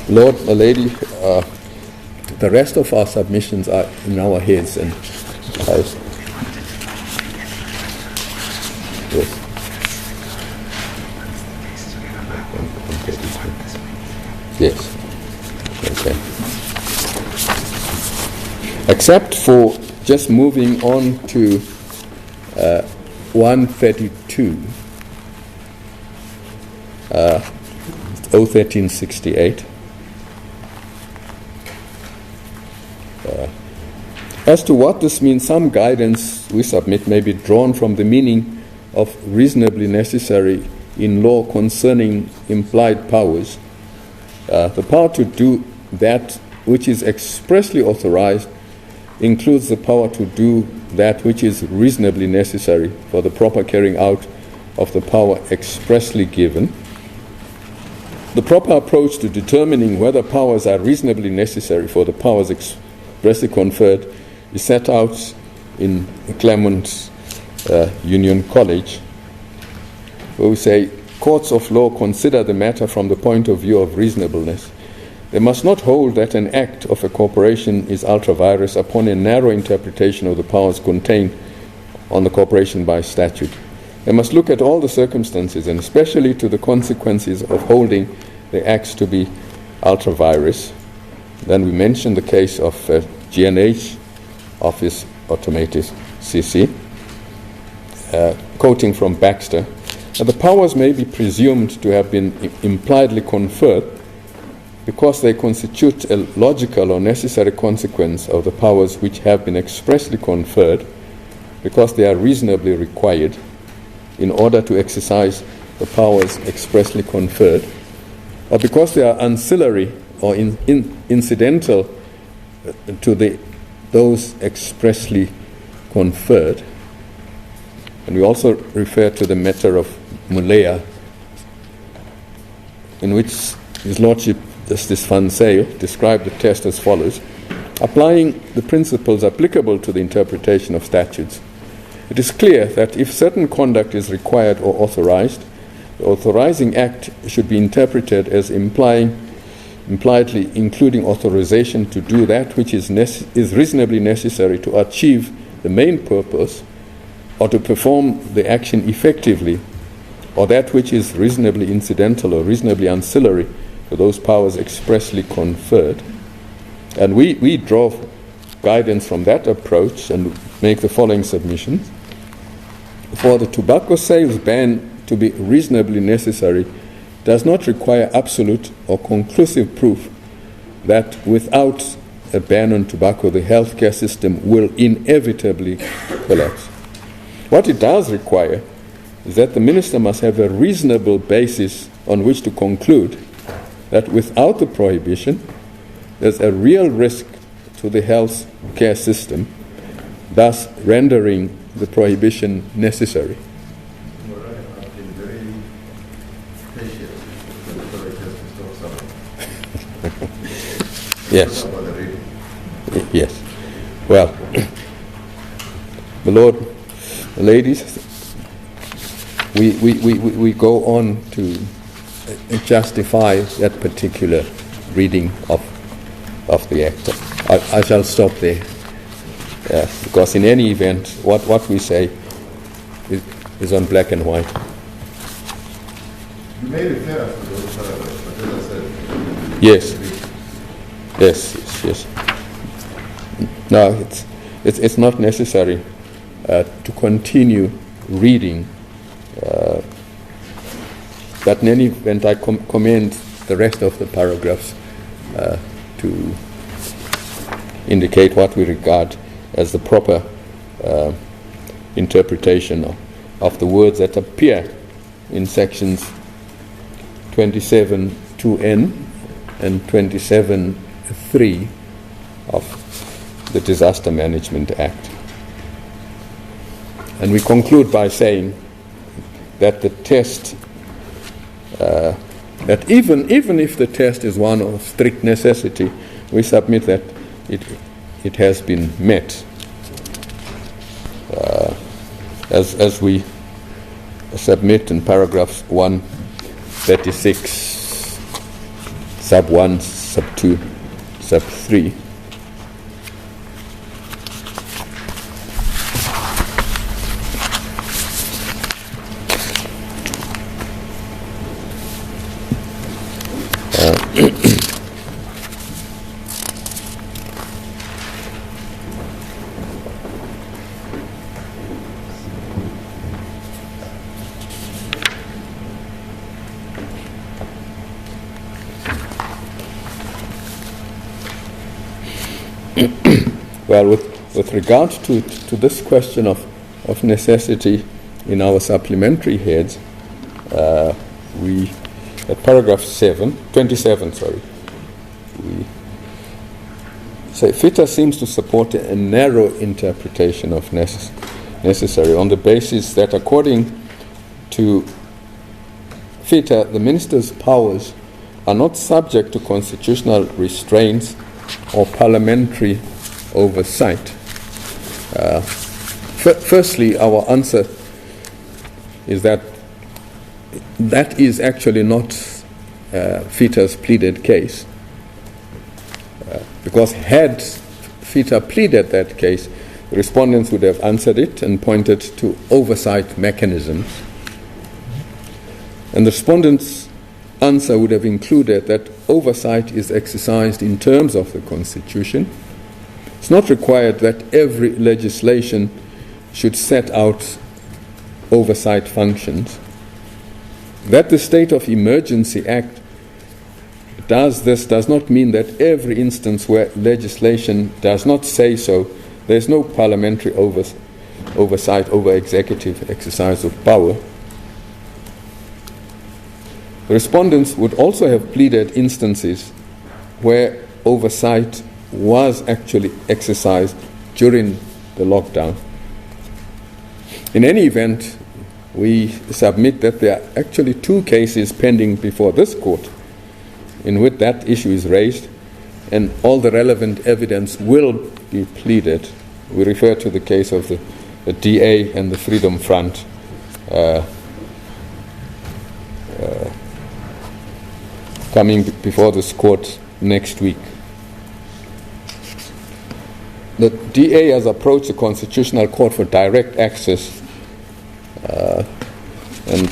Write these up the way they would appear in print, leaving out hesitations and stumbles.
Lord, my lady, the rest of our submissions are in our heads, and yes. Yes. Okay. Except for just moving on to 132, 01368. As to what this means, some guidance we submit may be drawn from the meaning of reasonably necessary in law concerning implied powers. The power to do that which is expressly authorized includes the power to do that which is reasonably necessary for the proper carrying out of the power expressly given. The proper approach to determining whether powers are reasonably necessary for the powers expressly conferred is set out in Clement's Union College, where we say, courts of law consider the matter from the point of view of reasonableness. They must not hold that an act of a corporation is ultra vires upon a narrow interpretation of the powers contained on the corporation by statute. They must look at all the circumstances, and especially to the consequences of holding the acts to be ultra vires. Then we mentioned the case of G&H, Office Automatis CC, quoting from Baxter. The powers may be presumed to have been impliedly conferred because they constitute a logical or necessary consequence of the powers which have been expressly conferred, because they are reasonably required in order to exercise the powers expressly conferred, or because they are ancillary or incidental to those expressly conferred. And we also refer to the matter of Mulea, in which His Lordship Justice Van Zyl described the test as follows: applying the principles applicable to the interpretation of statutes, it is clear that if certain conduct is required or authorized, the authorizing act should be interpreted as impliedly including authorization to do that which is reasonably necessary to achieve the main purpose, or to perform the action effectively, or that which is reasonably incidental or reasonably ancillary to those powers expressly conferred. And we draw guidance from that approach and make the following submissions. For the tobacco sales ban to be reasonably necessary does not require absolute or conclusive proof that without a ban on tobacco the healthcare system will inevitably collapse. What it does require is that the minister must have a reasonable basis on which to conclude that without the prohibition, there's a real risk to the health care system, thus rendering the prohibition necessary. I've been very patient with the Yes. Yes. Well, the Lord, the ladies, we go on to justify that particular reading of the act. I shall stop there, because in any event, what we say is on black and white. You may refer us to those paragraphs, but as I said, Yes. No, it's not necessary to continue reading. But in any event, I commend the rest of the paragraphs to indicate what we regard as the proper interpretation of the words that appear in sections 27(2)(n) and 27(3) of the Disaster Management Act. And we conclude by saying that the test, that even if the test is one of strict necessity, we submit that it has been met, as we submit in paragraphs 136 sub 1, sub 2, sub 3. Well, with regard to this question of necessity in our supplementary heads, we, at paragraph 27, we say FITA seems to support a narrow interpretation of necessary on the basis that according to FITA, the minister's powers are not subject to constitutional restraints or parliamentary oversight. Firstly, our answer is that is actually not FITA's pleaded case. Because had FITA pleaded that case, the respondents would have answered it and pointed to oversight mechanisms. And the respondents' answer would have included that oversight is exercised in terms of the Constitution. It's not required that every legislation should set out oversight functions. That the State of Emergency Act does not mean that every instance where legislation does not say so, there's no parliamentary oversight over executive exercise of power. The respondents would also have pleaded instances where oversight was actually exercised during the lockdown. In any event, we submit that there are actually two cases pending before this court in which that issue is raised, and all the relevant evidence will be pleaded. We refer to the case of the DA and the Freedom Front coming before this court next week. The DA has approached the Constitutional Court for direct access, and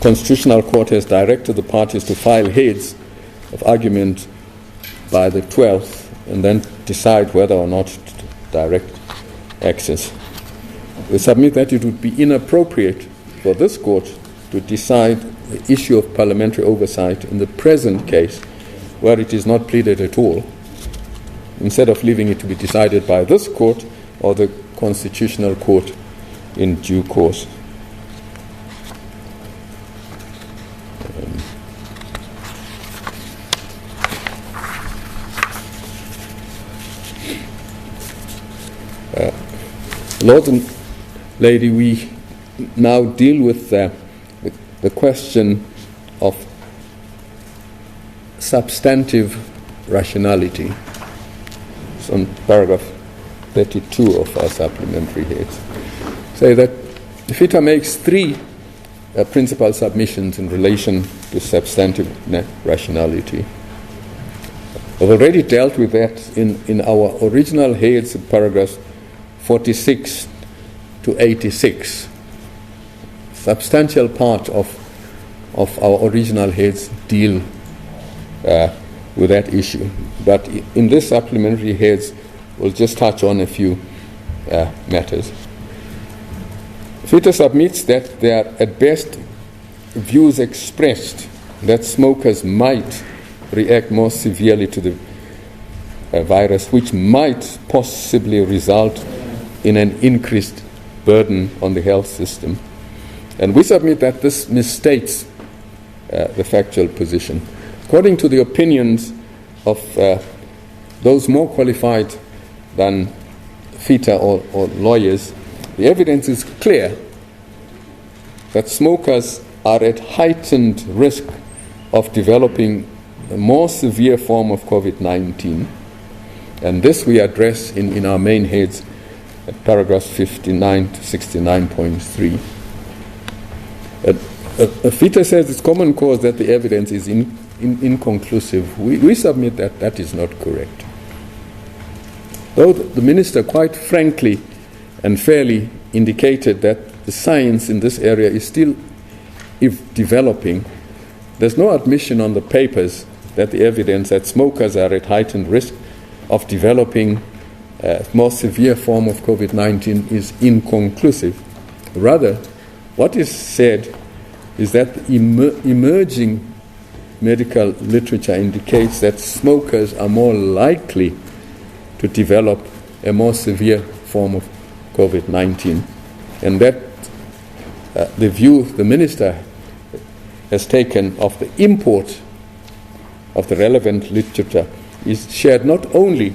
Constitutional Court has directed the parties to file heads of argument by the 12th and then decide whether or not to direct access. We submit that it would be inappropriate for this court to decide the issue of parliamentary oversight in the present case where it is not pleaded at all, instead of leaving it to be decided by this court or the Constitutional Court in due course. Lord and Lady, we now deal with the question of substantive rationality. It's on paragraph 32 of our supplementary heads. Say that FITA makes three principal submissions in relation to substantive rationality. We've already dealt with that in our original heads, paragraphs 46 to 86. Substantial part of our original heads deal with that issue. But in this supplementary heads, we'll just touch on a few matters. FITA submits that there are at best views expressed that smokers might react more severely to the virus, which might possibly result in an increased burden on the health system. And we submit that this misstates the factual position. According to the opinions of those more qualified than FITA or lawyers, the evidence is clear that smokers are at heightened risk of developing a more severe form of COVID-19. And this we address in our main heads at paragraphs 59 to 69.3. Fita says it's common cause that the evidence is inconclusive. We submit that that is not correct. Though the Minister quite frankly and fairly indicated that the science in this area is still developing, there's no admission on the papers that the evidence that smokers are at heightened risk of developing a more severe form of COVID-19 is inconclusive. Rather, what is said is that emerging medical literature indicates that smokers are more likely to develop a more severe form of COVID-19, and that the view the Minister has taken of the import of the relevant literature is shared not only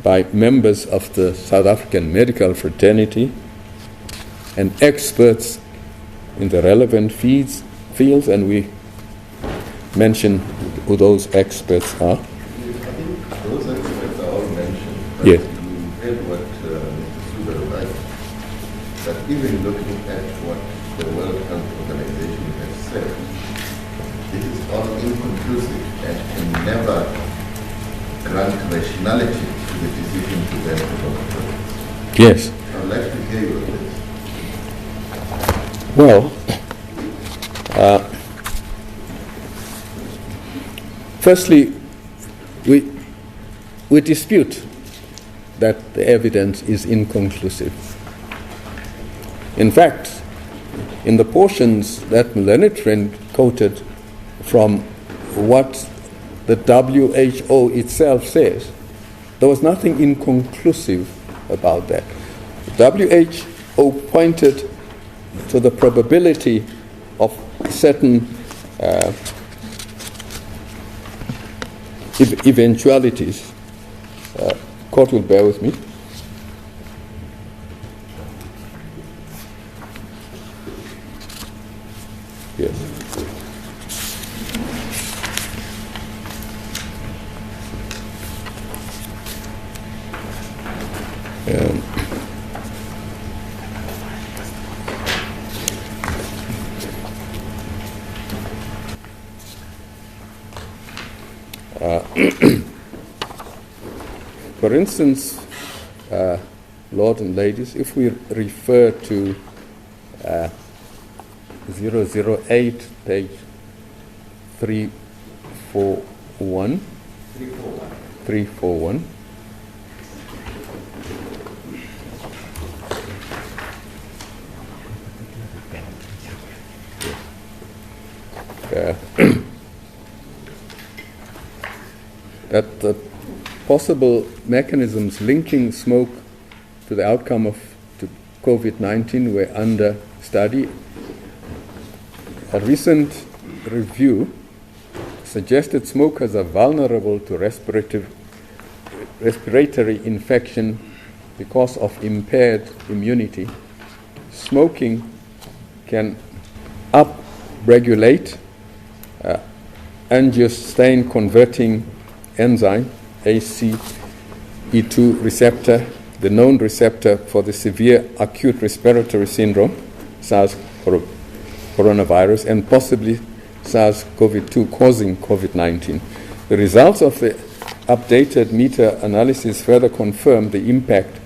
by members of the South African medical fraternity and experts in the relevant fields, and we mention who those experts are. I think those experts are all mentioned. But Yes. You read what Mr. Sugar writes, that even looking at what the World Health Organization has said, this is all inconclusive and can never grant rationality to the decision to ban the doctor. Yes. I'd like to hear you on this. Well, firstly, we dispute that the evidence is inconclusive. In fact, in the portions that Leonard Friend quoted from what the WHO itself says, there was nothing inconclusive about that. The WHO pointed to the probability of certain eventualities. Court will bear with me. Yes. For instance, Lord and ladies, if we refer to 008, page 341. 341. That the possible mechanisms linking smoke to the outcome of COVID-19 were under study. A recent review suggested smokers are vulnerable to respiratory infection because of impaired immunity. Smoking can upregulate angiostensin converting enzyme, ACE2 receptor, the known receptor for the severe acute respiratory syndrome, SARS coronavirus, and possibly SARS-CoV-2 causing COVID-19. The results of the updated meta-analysis further confirm the impact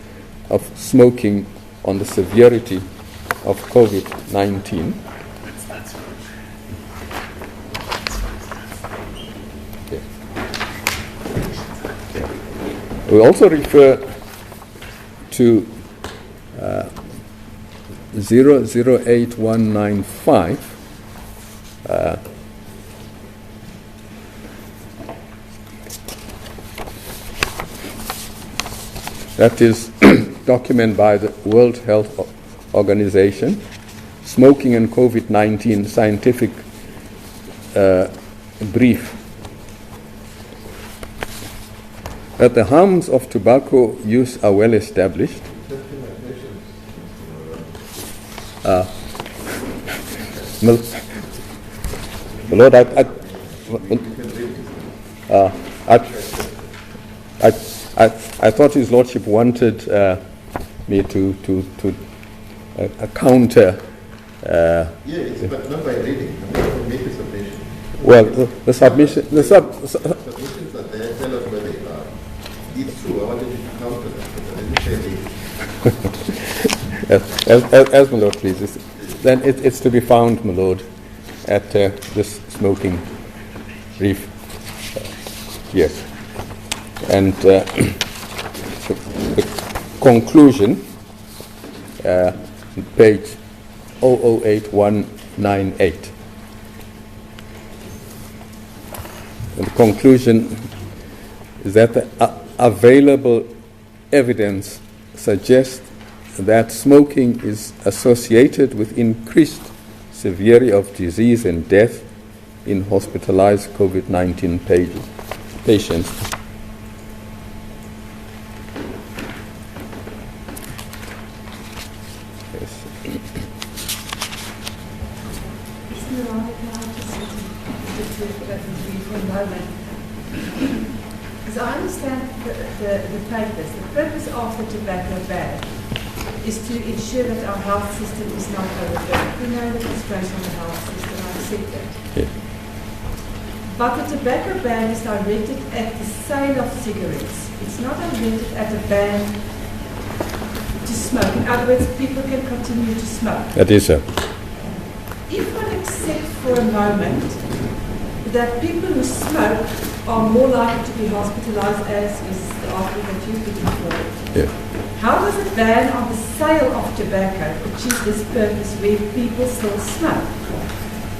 of smoking on the severity of COVID-19. We also refer to 008195, that is document by the World Health Organization, Smoking and COVID-19 Scientific Brief, that the harms of tobacco use are well established. Lord, I thought His Lordship wanted me to counter Yes, but not by reading. I mean, make a submission. Well, the submission, Submissions are there. Tell us where they are. It's true. I wanted you to counter that, but I didn't say reading. as my lord pleases, then it's to be found, my lord, at this smoking reef. Yes. And the conclusion, page 008198. And the conclusion is that the available evidence suggests that smoking is associated with increased severity of disease and death in hospitalized COVID-19 patients. As I understand the papers, the purpose of the tobacco ban is to ensure that our health system is not overburdened. We know that it's based on the health system, I accept that. Yeah. But the tobacco ban is directed at the sale of cigarettes. It's not directed at a ban to smoke. In other words, people can continue to smoke. That is so. If one accepts for a moment that people who smoke are more likely to be hospitalized, as is the argument that you've put forward, Yeah. how does a ban on the sale of tobacco achieve this purpose where people still smoke?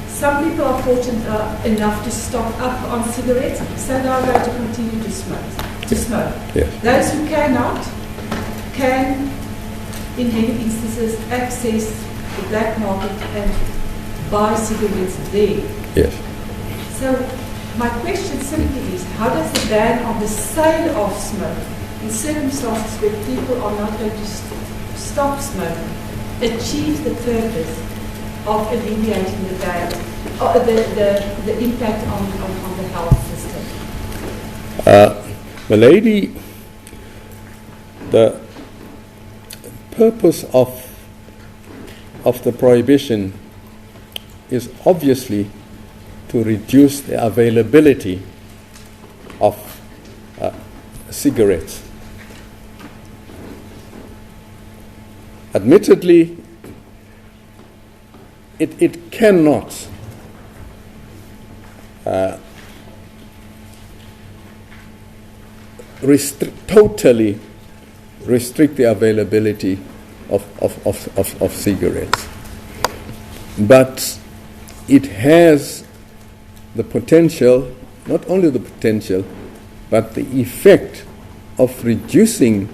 Some people are fortunate enough to stock up on cigarettes, so they are going to continue to smoke. Yes. Those who cannot can, in many instances, access the black market and buy cigarettes there. Yes. So my question simply is, how does the ban on the sale of smoke in circumstances where people are not going to stop smoking achieve the purpose of alleviating the ban, or the impact on the health system? My lady, the purpose of the prohibition is obviously to reduce the availability of cigarettes. Admittedly, it cannot totally restrict the availability of cigarettes. But it has the potential, not only the potential, but the effect of reducing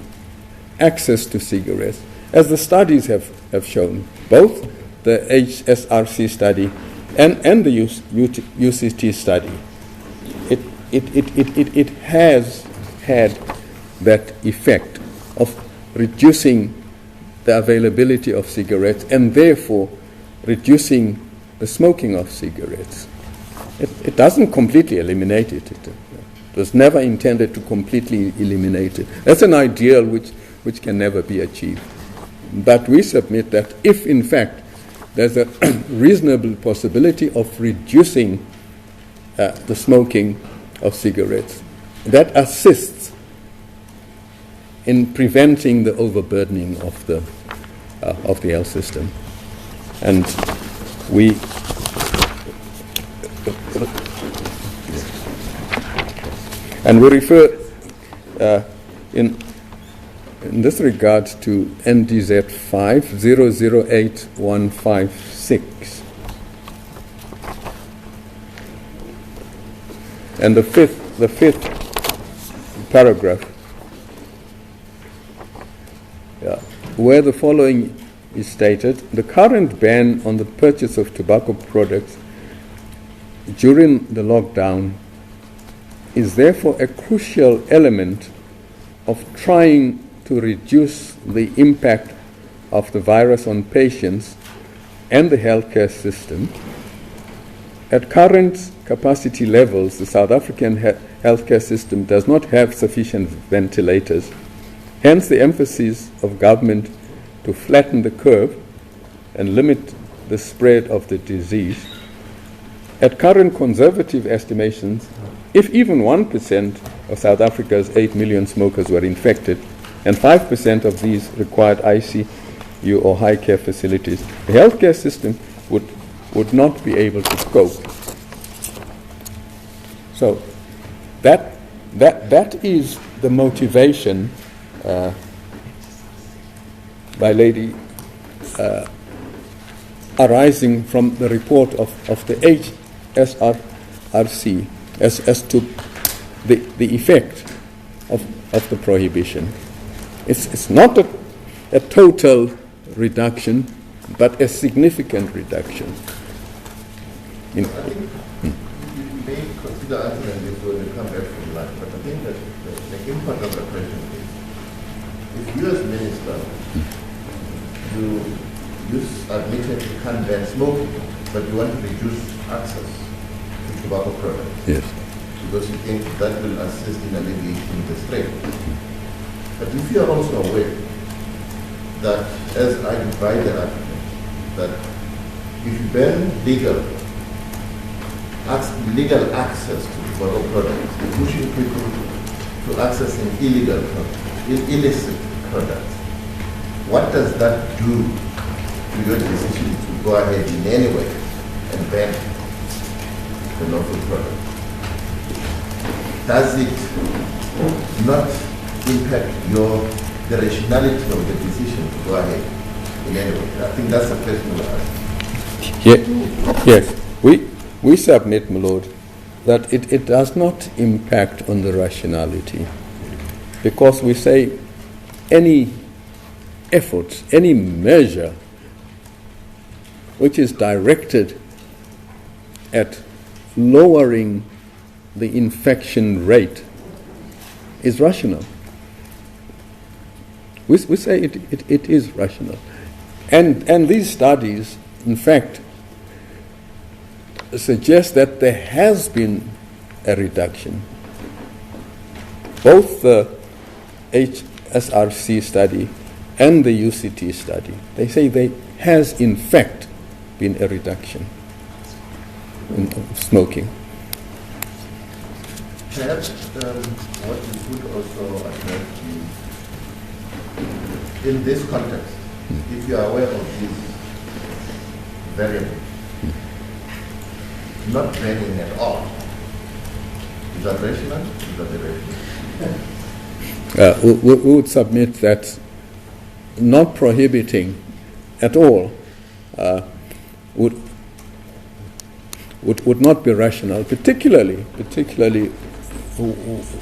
access to cigarettes, as the studies have shown, both the HSRC study and the UCT study. It has had that effect of reducing the availability of cigarettes and therefore reducing the smoking of cigarettes. It doesn't completely eliminate it. It was never intended to completely eliminate it. That's an ideal which can never be achieved. But we submit that if, in fact, there's a reasonable possibility of reducing the smoking of cigarettes, that assists in preventing the overburdening of the health system. And we refer in this regard to NDZ 5008-156. And the fifth paragraph, where the following is stated: the current ban on the purchase of tobacco products during the lockdown is therefore a crucial element of trying to reduce the impact of the virus on patients and the healthcare system. At current capacity levels, the South African healthcare system does not have sufficient ventilators. Hence the emphasis of government to flatten the curve and limit the spread of the disease. At current conservative estimations, if even 1% of South Africa's 8 million smokers were infected, and 5% of these required ICU or high care facilities, the healthcare system would not be able to cope. So that is the motivation by Lady arising from the report of the HSRC as to the effect of the prohibition. It's not a total reduction, but a significant reduction. I think you may consider answering this when you come back from lunch, but I think that the impact of the question is, if you as minister, you admitted you can't ban smoking, but you want to reduce access to tobacco products. Yes. Because you think that will assist in alleviating the strain. But if you are also aware that, as I divide the argument, that if you ban legal access to tobacco products, pushing people to accessing illicit products, what does that do to your decision to go ahead in any way and ban the lawful product? Does it not impact the rationality of the decision to go ahead in any way? I think that's a question we'll ask. Yes, we submit, my Lord, that it does not impact on the rationality, because we say any effort, any measure which is directed at lowering the infection rate is rational. We say it is rational. And these studies, in fact, suggest that there has been a reduction. Both the HSRC study and the UCT study, they say there has in fact been a reduction in smoking. Perhaps what you could also address is, in this context, if you are aware of these variables, not banning at all, is that rational? Is that irrational? We would submit that not prohibiting at all would not be rational, particularly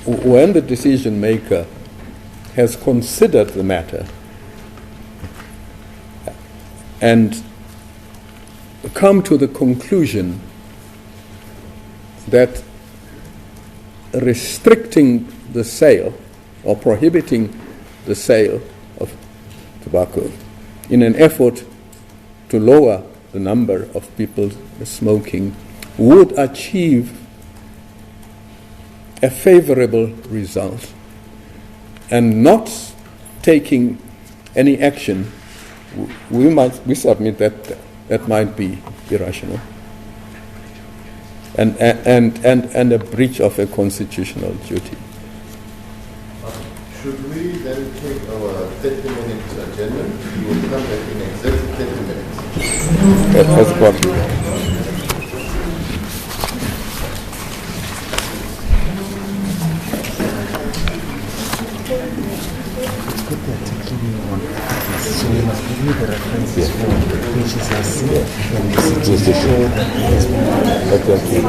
when the decision maker has considered the matter and come to the conclusion that restricting the sale or prohibiting the sale of tobacco in an effort to lower the number of people smoking would achieve a favorable result, and not taking any action, we submit that might be irrational and a breach of a constitutional duty. Should we then take our 30-minute agenda? We will come back in exactly 30 minutes. That's what. So you must give me the references for which is a and this is to show that it has been. Exactly.